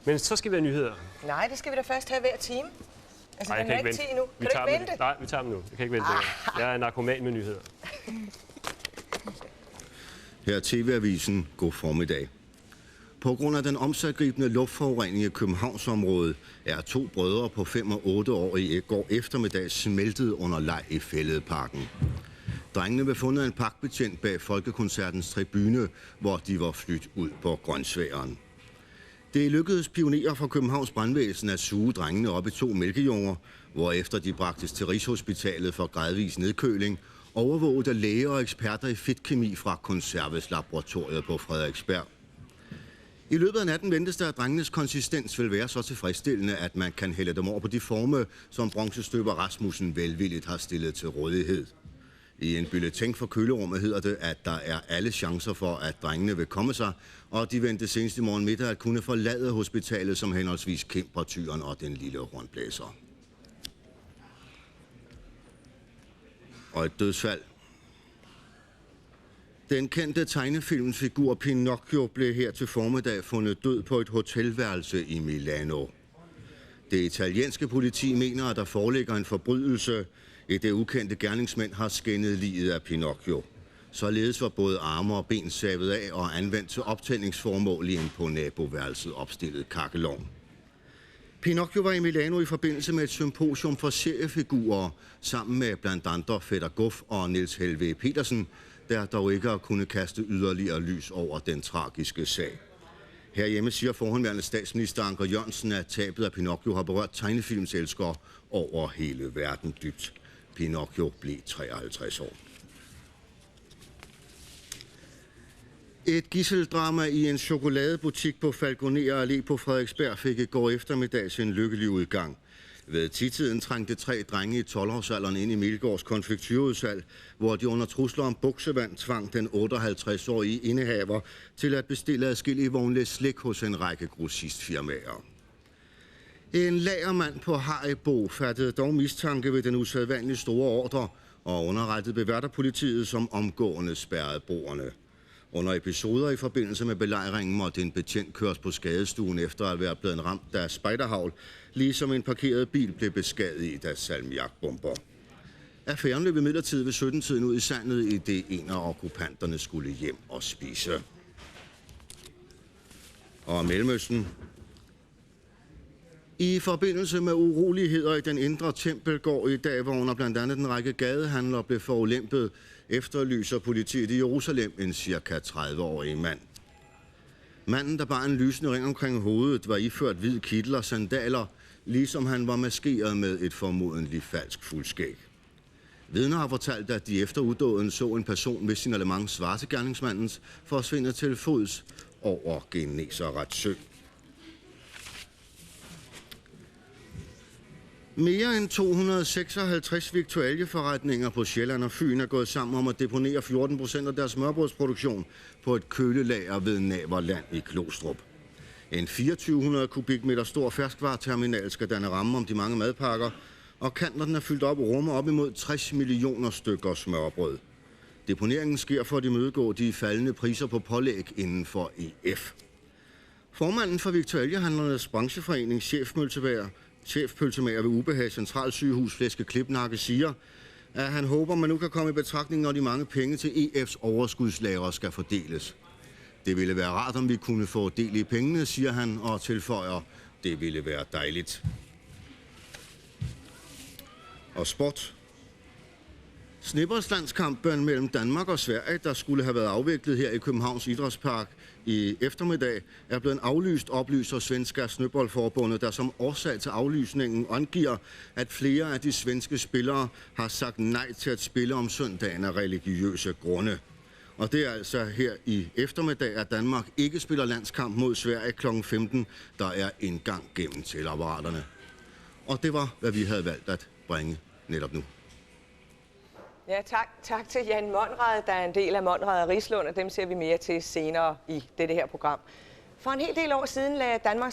Men så skal vi have nyheder. Nej, det skal vi da først have hver time. Altså, Nej, jeg kan ikke vente. Endnu. Kan du ikke vente? Nej, vi tager dem nu. Jeg kan ikke vente længere. Jeg er narkoman med nyheder. Her er TV-avisen. God formiddag. På grund af den omsiggribende luftforurening i Københavnsområdet er 2 brødre på 5 og 8 år i går eftermiddag smeltet under leg i Fælledparken. Drengene blev fundet af en parkbetjent bag Folkekoncertens tribune, hvor de var flyttet ud på Grønsværen. Det lykkedes pionerer fra Københavns Brandvæsen at suge drengene op i 2 mælkejunger, hvorefter de bragtes til Rigshospitalet for gradvis nedkøling, overvåget af læger og eksperter i fedtkemi fra Conserves laboratoriet på Frederiksberg. I løbet af natten ventes der, at drengenes konsistens vil være så tilfredsstillende, at man kan hælde dem over på de forme, som bronzestøber Rasmussen velvilligt har stillet til rådighed. I en bulletin for kølerummet hedder det, at der er alle chancer for, at drengene vil komme sig, og de venter senest i morgen middag at kunne forlade hospitalet som henholdsvis Kæmpertyren og den lille hornblæser. Og et dødsfald. Den kendte tegnefilmsfigur Pinocchio blev her til formiddag fundet død på et hotelværelse i Milano. Det italienske politi mener, at der foreligger en forbrydelse, i det ukendte gerningsmænd har skændet liget af Pinocchio. Således var både arme og ben savet af og anvendt til optændingsformål i en på naboværelset opstillet kakkelovn. Pinocchio var i Milano i forbindelse med et symposium for seriefigurer, sammen med blandt andre Fætter Guf og Niels Helveg Petersen, der dog ikke har kunnet kaste yderligere lys over den tragiske sag. Herhjemme siger forhenværende statsminister Anker Jørgensen, at tabet af Pinocchio har berørt tegnefilmselskere over hele verden dybt. Pinocchio blev 53 år. Et gidseldrama i en chokoladebutik på Falconer Allé på Frederiksberg fik i går eftermiddag sin lykkelige udgang. Ved titiden trængte 3 drenge i 12-årsalderen ind i Milgårds konfektyrudsalg, hvor de under trusler om buksevand tvang den 58-årige indehaver til at bestille adskillige vognlæs slik hos en række grossistfirmaer. En lagermand på Haribo fattede dog mistanke ved den usædvanligt store ordre og underrettede beværterpolitiet, som omgående spærrede bordene. Under episoder i forbindelse med belejringen måtte en betjent køres på skadestuen efter at være blevet ramt af spejderhavl, ligesom en parkeret bil blev beskadiget af salmiakbomber. Affæren løb imidlertid ved 17-tiden ud i sandet, i det en af okkupanterne skulle hjem og spise. Og Mellemøsten. I forbindelse med uroligheder i den indre tempelgård i dag, hvor under blandt andet en række gadehandlere blev forulæmpet, efterlyser politiet i Jerusalem en cirka 30-årig mand. Manden, der bar en lysende ring omkring hovedet, var iført hvid kittel og sandaler, ligesom han var maskeret med et formodentlig falsk fuldskæg. Vidner har fortalt, at de efter uddåden så en person ved signalement svare til gerningsmandens forsvinde til fods over Genesaret sø. Mere end 256 viktualieforretninger på Sjælland og Fyn er gået sammen om at deponere 14% af deres smørbrødsproduktion på et kølelager ved Naverland i Klostrup. En 2400 kubikmeter stor ferskvareterminal skal danne ramme om de mange madpakker, og kan, når den er fyldt op, rumme op imod 60 millioner stykker smørbrød. Deponeringen sker for at imødegå de faldende priser på pålæg inden for EF. Formanden for Viktualiehandlernes brancheforening, chefpølsemager ved Ubehag Centralsygehus Flæske Klipnakke, siger, at han håber, man nu kan komme i betragtning, når de mange penge til EF's overskudslager skal fordeles. Det ville være rart, om vi kunne få del i pengene, siger han, og tilføjer, det ville være dejligt. Og sport. Sneboldlandskampen mellem Danmark og Sverige, der skulle have været afviklet her i Københavns Idrætspark i eftermiddag, er blevet aflyst, oplyser Svenska Sneboldforbundet, der som årsag til aflysningen angiver, at flere af de svenske spillere har sagt nej til at spille om søndagen af religiøse grunde. Og det er altså her i eftermiddag, at Danmark ikke spiller landskamp mod Sverige kl. 15, der er en gang gennem til apparaterne. Og det var, hvad vi havde valgt at bringe netop nu. Ja, tak til Jan Monrad, der er en del af Monrad og Rislund, og dem ser vi mere til senere i dette her program. For en hel del år siden lagde Danmark